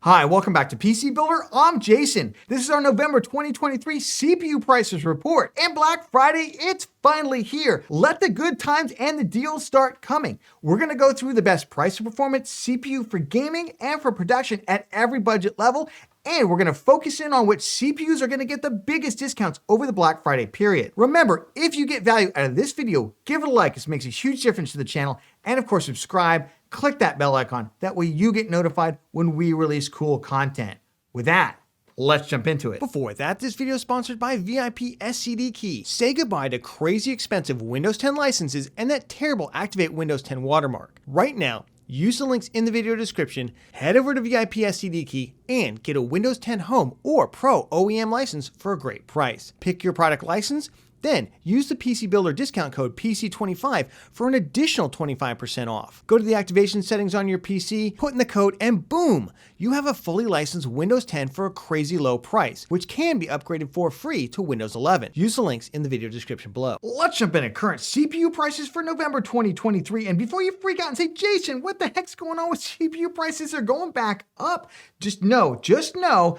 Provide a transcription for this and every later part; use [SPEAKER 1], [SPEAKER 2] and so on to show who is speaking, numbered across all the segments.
[SPEAKER 1] Hi, welcome back to PC Builder. I'm Jason. This is our November 2023 CPU prices report. And Black Friday, it's finally here. Let the good times and the deals start coming. We're going to go through the best price to performance CPU for gaming and for production at every budget level. And we're going to focus in on which CPUs are going to get the biggest discounts over the Black Friday period. Remember, if you get value out of this video, give it a like. This makes a huge difference to the channel. And of course, subscribe. Click that bell icon. That way you get notified when we release cool content. With that, let's jump into it. Before that, this video is sponsored by Vip-scdkey. Say goodbye to crazy expensive Windows 10 licenses and that terrible Activate Windows 10 watermark. Right now, use the links in the video description, head over to Vip-scdkey, and get a Windows 10 Home or Pro OEM license for a great price. Pick your product license, then use the PC Builder discount code PC25 for an additional 25% off. Go to the activation settings on your PC, put in the code, and boom, you have a fully licensed Windows 10 for a crazy low price, which can be upgraded for free to Windows 11. Use the links in the video description below. Let's jump into current CPU prices for November 2023. And before you freak out and say, Jason, what the heck's going on with CPU prices? They're going back up. Just know,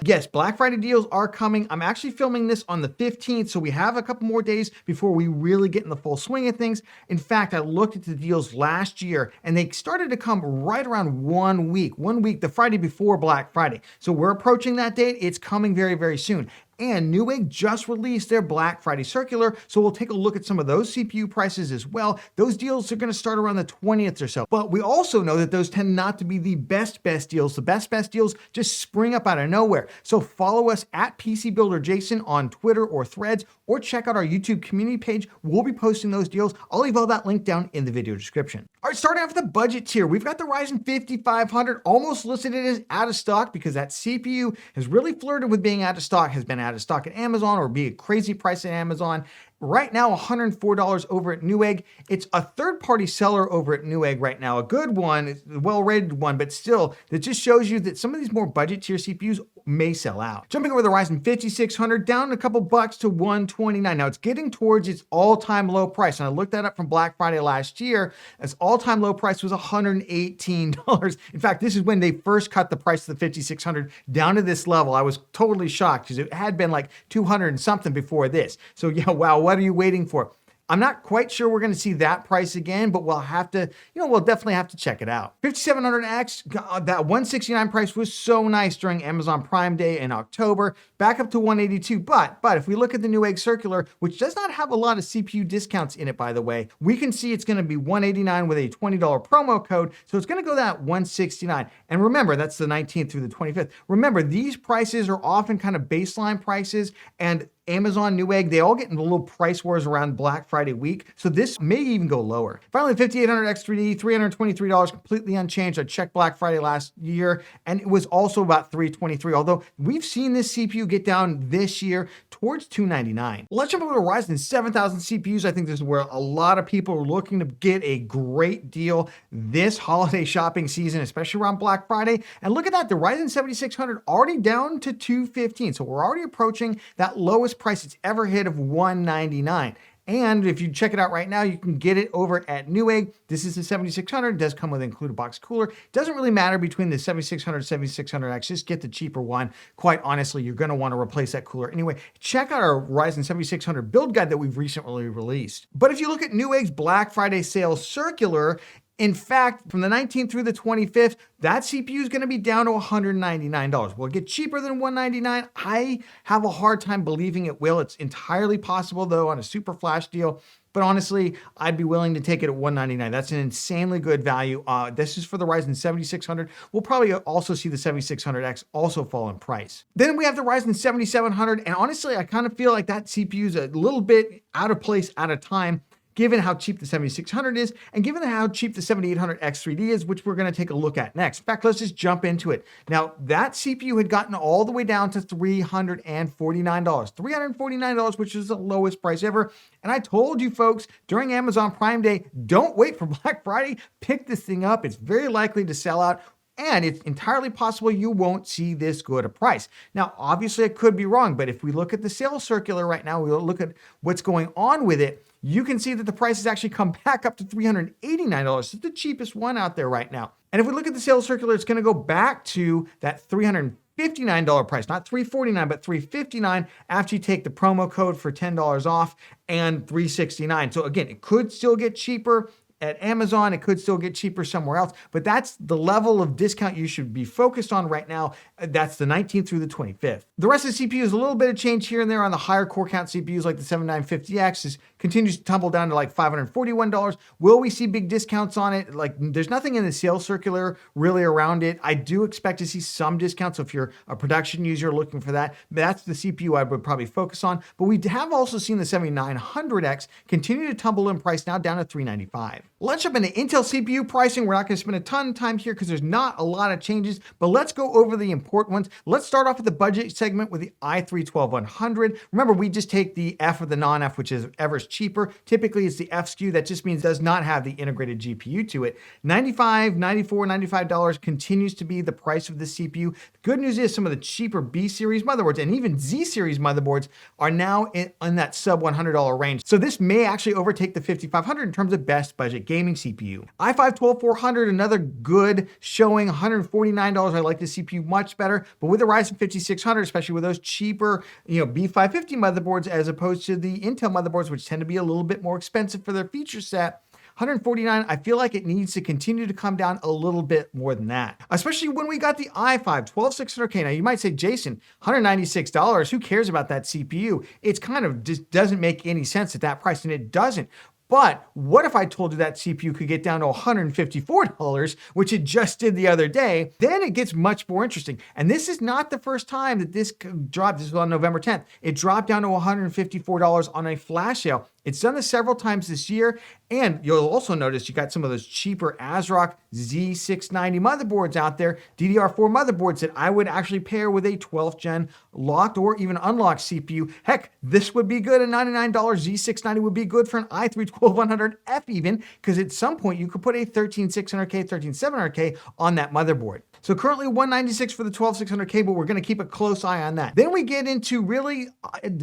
[SPEAKER 1] yes, Black Friday deals are coming. I'm actually filming this on the 15th, so we have a couple more days before we really get in the full swing of things. In fact, I looked at the deals last year and they started to come right around 1 week, the Friday before Black Friday. So we're approaching that date. It's coming very, very soon. And Newegg just released their Black Friday circular, so we'll take a look at some of those CPU prices as well. Those deals are going to start around the 20th or so. But we also know that those tend not to be the best deals. The best deals just spring up out of nowhere. So follow us at PC Builder Jason on Twitter or Threads, or check out our YouTube community page. We'll be posting those deals. I'll leave all that link down in the video description. All right, starting off with the budget tier, we've got the Ryzen 5500 almost listed as out of stock because that CPU has really flirted with being out of stock, has been out of stock at Amazon or be a crazy price at Amazon. Right now, $104 over at Newegg. It's a third-party seller over at Newegg right now. A good one, a well-rated one, but still, it just shows you that some of these more budget tier CPUs may sell out. Jumping over the Ryzen 5600, down a couple bucks to $129. Now, it's getting towards its all-time low price, and I looked that up from Black Friday last year. Its all-time low price was $118. In fact, this is when they first cut the price of the 5600 down to this level. I was totally shocked because it had been like 200 and something before this. So yeah, wow, what are you waiting for? I'm not quite sure we're going to see that price again, but we'll have to, we'll definitely have to check it out. 5700X, that 169 price was so nice during Amazon Prime Day in October, back up to 182. But if we look at the Newegg circular, which does not have a lot of CPU discounts in it, by the way, we can see it's going to be 189 with a $20 promo code. So it's going to go that 169. And remember, that's the 19th through the 25th. Remember, these prices are often kind of baseline prices, and Amazon, Newegg, they all get into little price wars around Black Friday week. So this may even go lower. Finally, 5800X3D, $323, completely unchanged. I checked Black Friday last year, and it was also about $323. Although we've seen this CPU get down this year towards $299. Let's jump over to Ryzen 7000 CPUs. I think this is where a lot of people are looking to get a great deal this holiday shopping season, especially around Black Friday. And look at that, the Ryzen 7600 already down to $215. So we're already approaching that lowest price it's ever hit of $199. And if you check it out right now, you can get it over at Newegg. This is the 7600. It does come with an included box cooler. It doesn't really matter between the 7600 and 7600X. Just get the cheaper one. Quite honestly, you're going to want to replace that cooler anyway. Check out our Ryzen 7600 build guide that we've recently released. But if you look at Newegg's Black Friday sales circular, in fact, from the 19th through the 25th, that CPU is going to be down to $199. Will it get cheaper than $199? I have a hard time believing it will. It's entirely possible, though, on a super flash deal. But honestly, I'd be willing to take it at $199. That's an insanely good value. This is for the Ryzen 7600. We'll probably also see the 7600X also fall in price. Then we have the Ryzen 7700. And honestly, I kind of feel like that CPU is a little bit out of place, out of time, given how cheap the 7600 is, and given how cheap the 7800X3D is, which we're going to take a look at next. In fact, let's just jump into it. Now, that CPU had gotten all the way down to $349. $349, which is the lowest price ever. And I told you folks, during Amazon Prime Day, don't wait for Black Friday. Pick this thing up. It's very likely to sell out. And it's entirely possible you won't see this good a price. Now, obviously, I could be wrong, but if we look at the sales circular right now, we'll look at what's going on with it, you can see that the price has actually come back up to $389. It's the cheapest one out there right now. And if we look at the sales circular, it's going to go back to that $359 price, not $349, but $359 after you take the promo code for $10 off and $369. So again, it could still get cheaper at Amazon, it could still get cheaper somewhere else, but that's the level of discount you should be focused on right now. That's the 19th through the 25th. The rest of the CPUs, a little bit of change here and there on the higher core count CPUs like the 7950X continues to tumble down to like $541. Will we see big discounts on it? Like there's nothing in the sales circular really around it. I do expect to see some discounts. So if you're a production user looking for that, that's the CPU I would probably focus on. But we have also seen the 7900X continue to tumble in price now down to $395. Let's jump into Intel CPU pricing. We're not going to spend a ton of time here because there's not a lot of changes, but let's go over the important ones. Let's start off with the budget segment with the i3-12100. Remember, we just take the F or the non-F, which is ever cheaper. Typically, it's the F SKU. That just means it does not have the integrated GPU to it. $95, $94, $95 continues to be the price of the CPU. The good news is some of the cheaper B series motherboards and even Z series motherboards are now in that sub $100 range. So this may actually overtake the 5500 in terms of best budget gaming CPU. i5-12400, another good showing, $149. I like the CPU much better, but with the Ryzen 5600, especially with those cheaper, B550 motherboards as opposed to the Intel motherboards, which tend to be a little bit more expensive for their feature set, $149, I feel like it needs to continue to come down a little bit more than that, especially when we got the i5-12600K. Now you might say, Jason, $196, who cares about that CPU? It's kind of just doesn't make any sense at that price, and it doesn't. But what if I told you that CPU could get down to $154, which it just did the other day? Then it gets much more interesting. And this is not the first time that this dropped. This was on November 10th. It dropped down to $154 on a flash sale. It's done this several times this year. And you'll also notice you got some of those cheaper ASRock Z690 motherboards out there, DDR4 motherboards that I would actually pair with a 12th gen locked or even unlocked CPU. Heck, this would be good. A $99 Z690 would be good for an i3-12100F even, because at some point you could put a 13600K, 13700K on that motherboard. So currently $196 for the 12600K, but we're going to keep a close eye on that. Then we get into really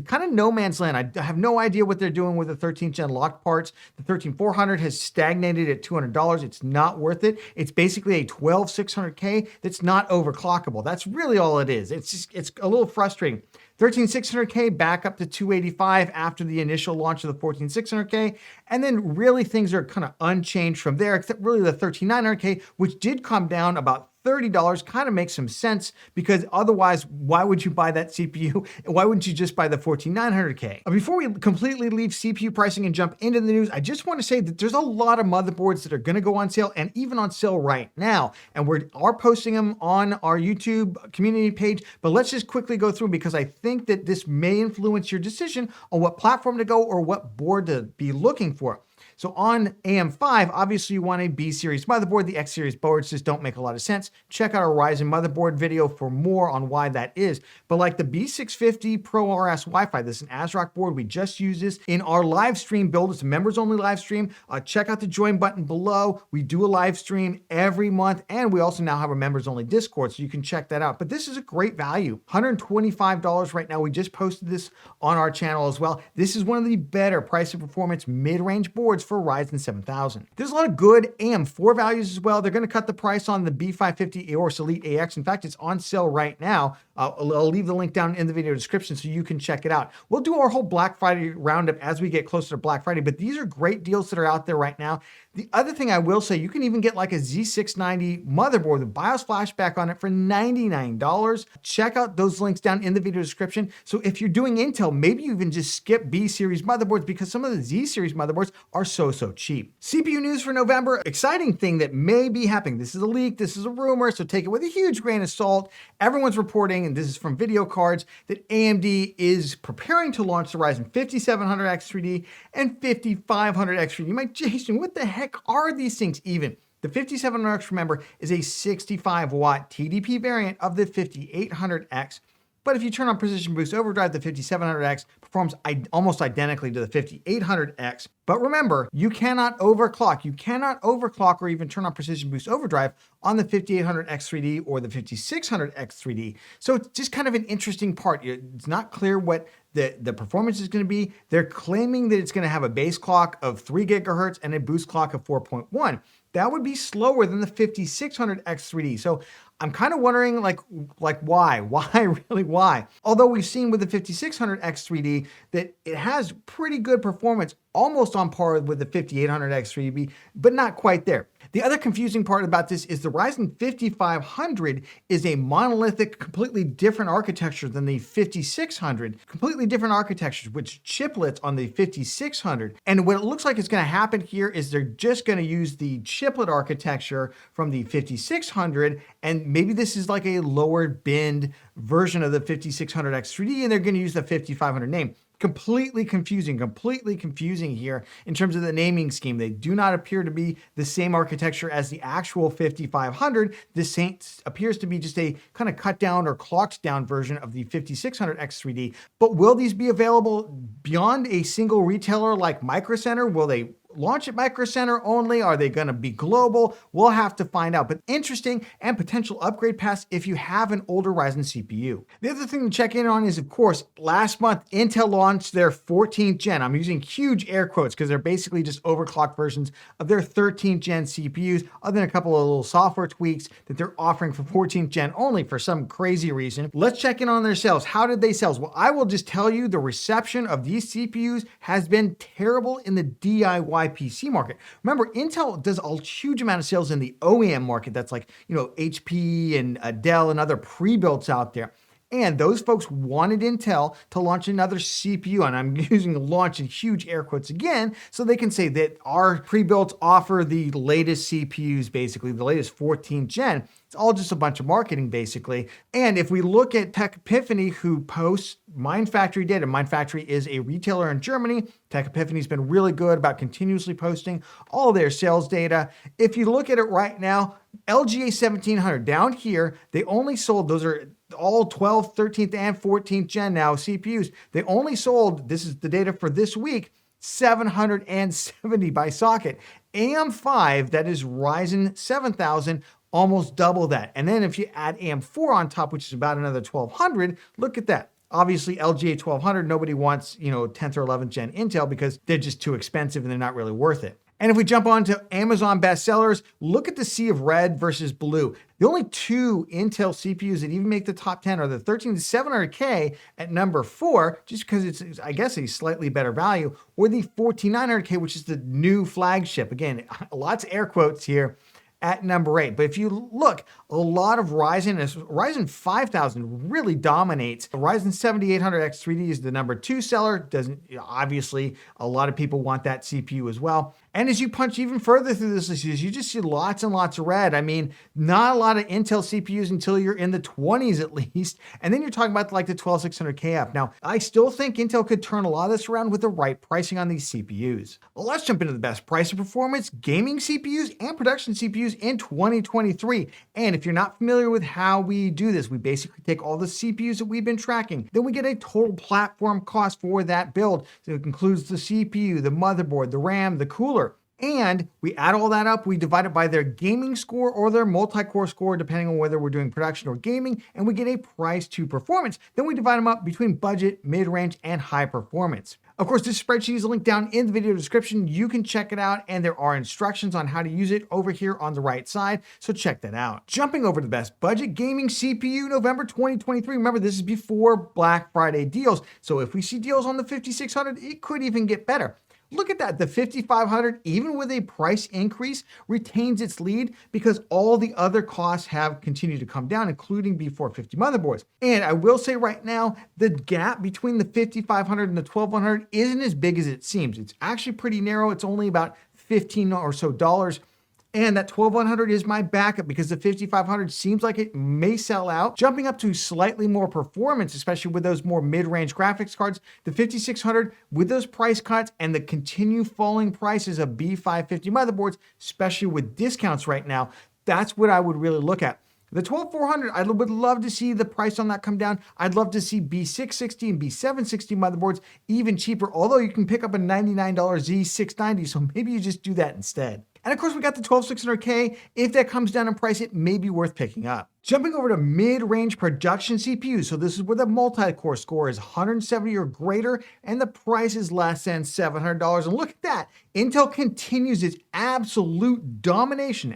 [SPEAKER 1] kind of no man's land. I have no idea what they're doing with the 13th gen locked parts. The 13400 has stagnated at $200. It's not worth it. It's basically a 12600K that's not overclockable. That's really all it is. It's a little frustrating. 13600K back up to $285 after the initial launch of the 14600K. And then really things are kind of unchanged from there, except really the 13900K, which did come down about $30, kind of makes some sense, because otherwise, why would you buy that CPU? Why wouldn't you just buy the 14900K? Before we completely leave CPU pricing and jump into the news, I just want to say that there's a lot of motherboards that are going to go on sale and even on sale right now. And we are posting them on our YouTube community page, but let's just quickly go through because I think that this may influence your decision on what platform to go or what board to be looking for. So on AM5, obviously you want a B series motherboard. The X series boards just don't make a lot of sense. Check out our Ryzen motherboard video for more on why that is. But like the B650 Pro RS Wi-Fi, this is an ASRock board. We just use this in our live stream build. It's a members only live stream. Check out the join button below. We do a live stream every month, and we also now have a members only Discord, so you can check that out. But this is a great value, $125 right now. We just posted this on our channel as well. This is one of the better price and performance mid-range boards for Ryzen 7000. There's a lot of good AM4 values as well. They're going to cut the price on the B550 Aorus Elite AX. In fact, it's on sale right now. I'll leave the link down in the video description so you can check it out. We'll do our whole Black Friday roundup as we get closer to Black Friday, but these are great deals that are out there right now. The other thing I will say, you can even get like a Z690 motherboard with BIOS flashback on it for $99. Check out those links down in the video description. So if you're doing Intel, maybe you even just skip B series motherboards because some of the Z series motherboards are so cheap. CPU news for November, exciting thing that may be happening. This is a leak, this is a rumor, so take it with a huge grain of salt. Everyone's reporting, and this is from video cards, that AMD is preparing to launch the Ryzen 5700X3D and 5500X3D. You might, Jason, what the heck are these things even? The 5700X, remember, is a 65 watt TDP variant of the 5800X. But if you turn on Precision Boost Overdrive, the 5700X performs almost identically to the 5800X. But remember, you cannot overclock. You cannot overclock or even turn on Precision Boost Overdrive on the 5800X3D or the 5600X3D. So it's just kind of an interesting part. It's not clear what the performance is going to be. They're claiming that it's going to have a base clock of 3 gigahertz and a boost clock of 4.1. that would be slower than the 5600X3D. So I'm kind of wondering like why? Why? Although we've seen with the 5600X3D that it has pretty good performance, almost on par with the 5800X3D, but not quite there. The other confusing part about this is the Ryzen 5500 is a monolithic, completely different architecture than the 5600, completely different architectures, which chiplets on the 5600. And what it looks like is going to happen here is they're just going to use the chiplet architecture from the 5600, and maybe this is like a lower bin version of the 5600X3D, and they're going to use the 5500 name. Completely confusing here in terms of the naming scheme. They do not appear to be the same architecture as the actual 5500. This appears to be just a kind of cut down or clocked down version of the 5600X3D. But will these be available beyond a single retailer like Micro Center? Will they launch at Micro Center only? Are they going to be global? We'll have to find out. But interesting and potential upgrade paths if you have an older Ryzen CPU. The other thing to check in on is, of course, last month Intel launched their 14th gen. I'm using huge air quotes because they're basically just overclocked versions of their 13th gen CPUs, other than a couple of little software tweaks that they're offering for 14th gen only for some crazy reason. Let's check in on their sales. How did they sell? Well, I will just tell you the reception of these CPUs has been terrible in the DIY PC market. Remember, Intel does a huge amount of sales in the OEM market. That's like, HP and Dell and other pre-builts out there. And those folks wanted Intel to launch another CPU, and I'm using launch in huge air quotes again, so they can say that our pre-builts offer the latest CPUs, basically the latest 14th gen. It's all just a bunch of marketing, basically. And if we look at Tech Epiphany, who posts Mindfactory data, Mindfactory is a retailer in Germany. Tech Epiphany's been really good about continuously posting all their sales data. If you look at it right now, LGA 1700 down here, they only sold, those are all 12th, 13th, and 14th gen now CPUs. They only sold, this is the data for this week, 770 by socket. AM5, that is Ryzen 7000, almost double that. And then if you add AM4 on top, which is about another 1200, look at that. Obviously, LGA 1200, nobody wants, 10th or 11th gen Intel because they're just too expensive and they're not really worth it. And if we jump on to Amazon bestsellers, look at the sea of red versus blue. The only two Intel CPUs that even make the top 10 are the 13700K at number 4, just because it's, I guess, a slightly better value, or the 14900K, which is the new flagship. Again, lots of air quotes here, at number 8. But if you look, a lot of Ryzen 5000 really dominates. The Ryzen 7800X3D is the number 2 seller. Obviously, a lot of people want that CPU as well. And as you punch even further through this list, you just see lots and lots of red. I mean, not a lot of Intel CPUs until you're in the 20s at least. And then you're talking about like the 12600K up. Now, I still think Intel could turn a lot of this around with the right pricing on these CPUs. Well, let's jump into the best price and performance gaming CPUs and production CPUs in 2023. And if you're not familiar with how we do this, we basically take all the CPUs that we've been tracking, then we get a total platform cost for that build. So it includes the CPU, the motherboard, the RAM, the cooler. And we add all that up, we divide it by their gaming score or their multi-core score, depending on whether we're doing production or gaming, and we get a price to performance. Then we divide them up between budget, mid-range, and high performance. Of course, this spreadsheet is linked down in the video description. You can check it out, and there are instructions on how to use it over here on the right side, so check that out. Jumping over to the best budget gaming CPU November 2023. Remember, this is before Black Friday deals, so if we see deals on the 5600, it could even get better. Look at that, the 5500, even with a price increase, retains its lead because all the other costs have continued to come down, including B450 motherboards. And I will say right now, the gap between the 5500 and the 1200 isn't as big as it seems. It's actually pretty narrow. It's only about $15 or so. And that 1200 is my backup because the 5500 seems like it may sell out. Jumping up to slightly more performance, especially with those more mid-range graphics cards, the 5600 with those price cuts and the continued falling prices of B550 motherboards, especially with discounts right now, that's what I would really look at. The 12400, I would love to see the price on that come down. I'd love to see B660 and B760 motherboards even cheaper, although you can pick up a $99 Z690, so maybe you just do that instead. And of course, we got the 12600K. If that comes down in price, it may be worth picking up. Jumping over to mid-range production CPU. So this is where the multi-core score is 170 or greater, and the price is less than $700. And look at that. Intel continues its absolute domination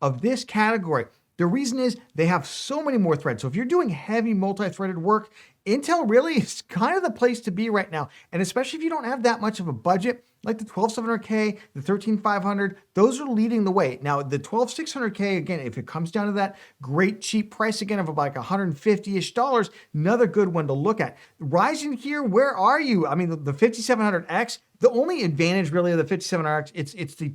[SPEAKER 1] of this category. The reason is they have so many more threads. So if you're doing heavy multi-threaded work, Intel really is kind of the place to be right now. And especially if you don't have that much of a budget, like the 12700K, the 13500, those are leading the way. Now, the 12600K, again, if it comes down to that great cheap price again of like $150-ish, another good one to look at. Ryzen here, where are you? I mean, the 5700X, the only advantage really of the 5700X, it's the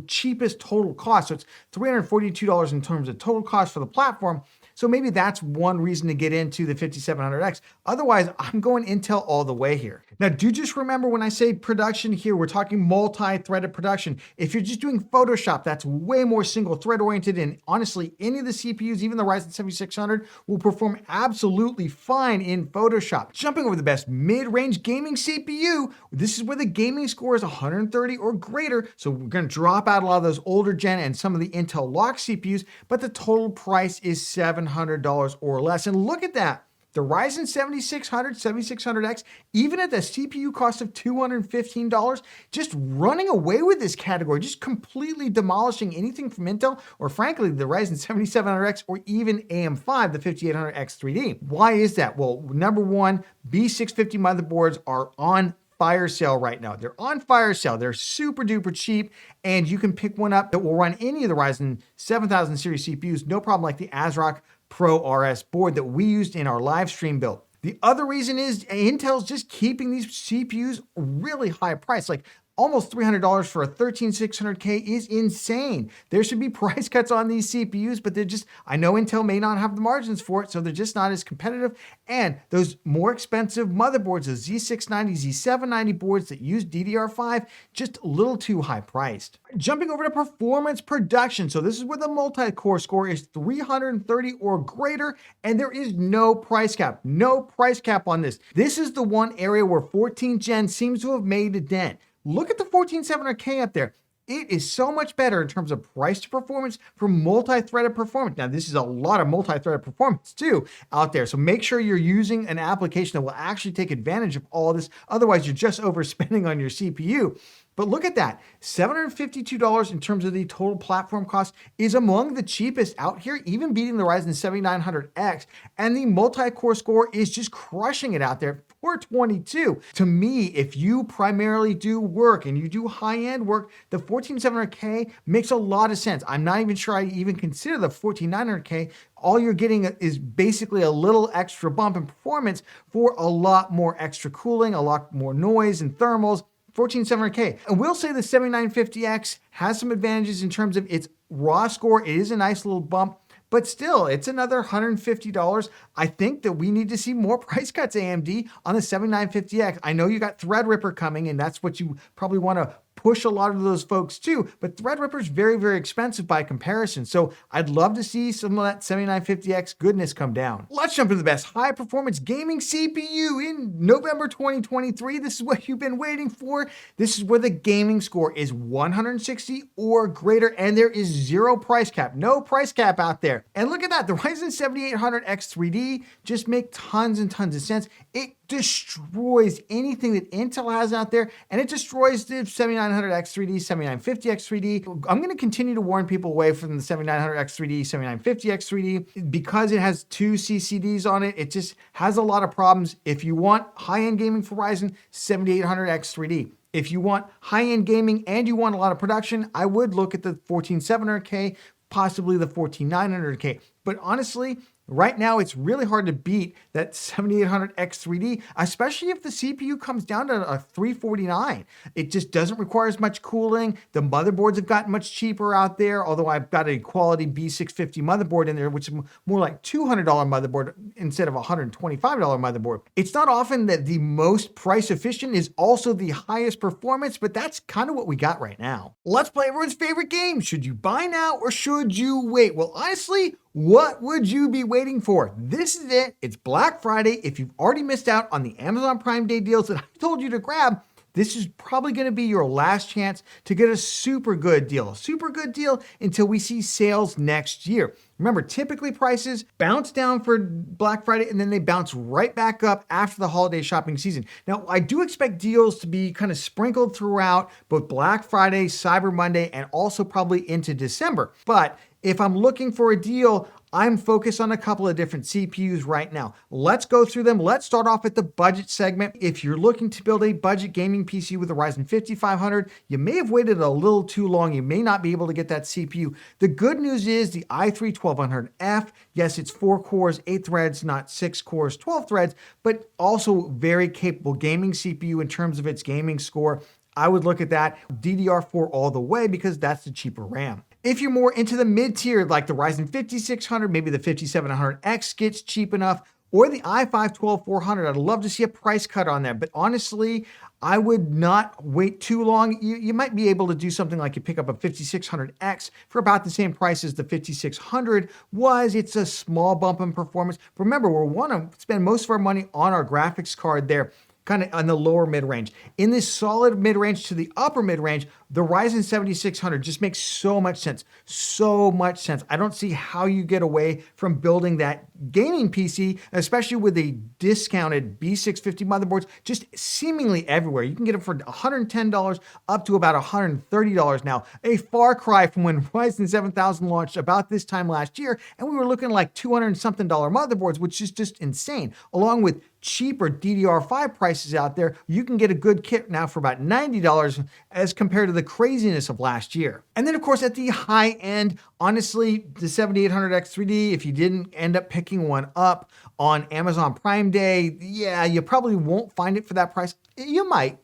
[SPEAKER 1] cheapest total cost. So it's $342 in terms of total cost for the platform. So maybe that's one reason to get into the 5700X. Otherwise, I'm going Intel all the way here. Now, do just remember when I say production here, we're talking multi-threaded production. If you're just doing Photoshop, that's way more single thread oriented. And honestly, any of the CPUs, even the Ryzen 7600, will perform absolutely fine in Photoshop. Jumping over the best mid-range gaming CPU, this is where the gaming score is 130 or greater. So we're going to drop out a lot of those older gen and some of the Intel lock CPUs, but the total price is $700 or less. And look at that. The Ryzen 7600, 7600X, even at the CPU cost of $215, just running away with this category, just completely demolishing anything from Intel, or frankly, the Ryzen 7700X, or even AM5, the 5800X 3D. Why is that? Well, number one, B650 motherboards are on fire sale right now. They're on fire sale. They're super duper cheap, and you can pick one up that will run any of the Ryzen 7000 series CPUs, no problem, like the ASRock Pro RS board that we used in our live stream build. The other reason is Intel's just keeping these CPUs really high price, like almost $300 for a 13600K is insane. There should be price cuts on these CPUs, but they're just, I know Intel may not have the margins for it, so they're just not as competitive. And those more expensive motherboards, the Z690, Z790 boards that use DDR5, just a little too high priced. Jumping over to performance production. So this is where the multi-core score is 330 or greater, and there is no price cap. No price cap on this. This is the one area where 14th gen seems to have made a dent. Look at the 14700K up there. It is so much better in terms of price to performance for multi-threaded performance. Now, this is a lot of multi-threaded performance too out there. So make sure you're using an application that will actually take advantage of all of this. Otherwise, you're just overspending on your CPU. But look at that, $752 in terms of the total platform cost is among the cheapest out here, even beating the Ryzen 7900X. And the multi-core score is just crushing it out there, 422. To me, if you primarily do work and you do high-end work, the 14700K makes a lot of sense. I'm not even sure I even consider the 14900K. All you're getting is basically a little extra bump in performance for a lot more extra cooling, a lot more noise and thermals. 14700K. And we'll say the 7950X has some advantages in terms of its raw score. It is a nice little bump, but still, it's another $150. I think that we need to see more price cuts, AMD, on the 7950X. I know you got Threadripper coming, and that's what you probably want to push a lot of those folks too, but Threadripper is very, very expensive by comparison. So I'd love to see some of that 7950X goodness come down. Let's jump to the best high performance gaming CPU in November 2023. This is what you've been waiting for. This is where the gaming score is 160 or greater, and there is zero price cap. No price cap out there. And look at that, the Ryzen 7800X 3D just make tons and tons of sense. It destroys anything that Intel has out there, and it destroys the 7900X 3D, 7950X 3D. I'm going to continue to warn people away from the 7900X 3D, 7950X 3D because it has two CCDs on it. It just has a lot of problems. If you want high-end gaming for Ryzen, 7800X 3D. If you want high-end gaming and you want a lot of production, I would look at the 14700K, possibly the 14900K. But honestly, right now, it's really hard to beat that 7800X 3D, especially if the CPU comes down to a 349. It just doesn't require as much cooling. The motherboards have gotten much cheaper out there, although I've got a quality B650 motherboard in there, which is more like $200 motherboard instead of a $125 motherboard. It's not often that the most price efficient is also the highest performance, but that's kind of what we got right now. Let's play everyone's favorite game. Should you buy now or should you wait? Well, honestly, what would you be waiting for? This is it. It's Black Friday. If you've already missed out on the Amazon Prime Day deals that I told you to grab, this is probably going to be your last chance to get a super good deal. Super good deal until we see sales next year. Remember, typically prices bounce down for Black Friday and then they bounce right back up after the holiday shopping season. Now, I do expect deals to be kind of sprinkled throughout both Black Friday, Cyber Monday, and also probably into December. But if I'm looking for a deal, I'm focused on a couple of different CPUs right now. Let's go through them. Let's start off at the budget segment. If you're looking to build a budget gaming PC with a Ryzen 5500, you may have waited a little too long. You may not be able to get that CPU. The good news is the i3 1200F, yes, it's 4 cores, 8 threads, not 6 cores, 12 threads, but also very capable gaming CPU in terms of its gaming score. I would look at that DDR4 all the way because that's the cheaper RAM. If you're more into the mid-tier, like the Ryzen 5600, maybe the 5700X gets cheap enough, or the i5 12400, I'd love to see a price cut on that. But honestly, I would not wait too long. You might be able to do something like you pick up a 5600X for about the same price as the 5600 was. It's a small bump in performance. Remember, we want to spend most of our money on our graphics card there, kind of on the lower mid-range. In this solid mid-range to the upper mid-range, the Ryzen 7600 just makes so much sense. So much sense. I don't see how you get away from building that gaming PC, especially with the discounted B650 motherboards just seemingly everywhere. You can get them for $110 up to about $130 now. A far cry from when Ryzen 7000 launched about this time last year, and we were looking like $200 something motherboards, which is just insane. Along with cheaper DDR5 prices out there, you can get a good kit now for about $90 as compared to the craziness of last year. And then of course at the high end, honestly, the 7800X3D, if you didn't end up picking one up on Amazon Prime Day, yeah, you probably won't find it for that price. You might.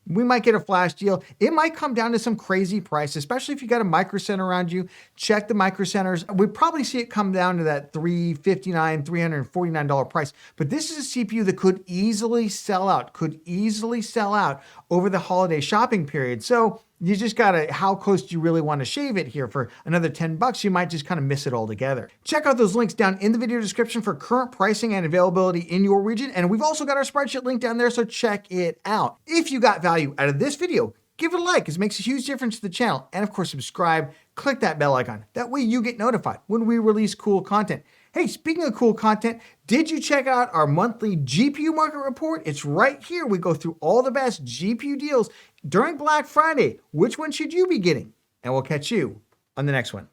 [SPEAKER 1] We might get a flash deal. It might come down to some crazy price, especially if you got a micro center around you. Check the micro centers. We'd probably see it come down to that $359, $349 price. But this is a CPU that could easily sell out, over the holiday shopping period. So you just gotta, how close do you really want to shave it here? For another 10 bucks, you might just kind of miss it altogether. Check out those links down in the video description for current pricing and availability in your region. And we've also got our spreadsheet link down there, so check it out. If you got value out of this video, give it a like, it makes a huge difference to the channel. And of course, subscribe, click that bell icon. That way you get notified when we release cool content. Hey, speaking of cool content, did you check out our monthly GPU market report? It's right here. We go through all the best GPU deals during Black Friday. Which one should you be getting? And we'll catch you on the next one.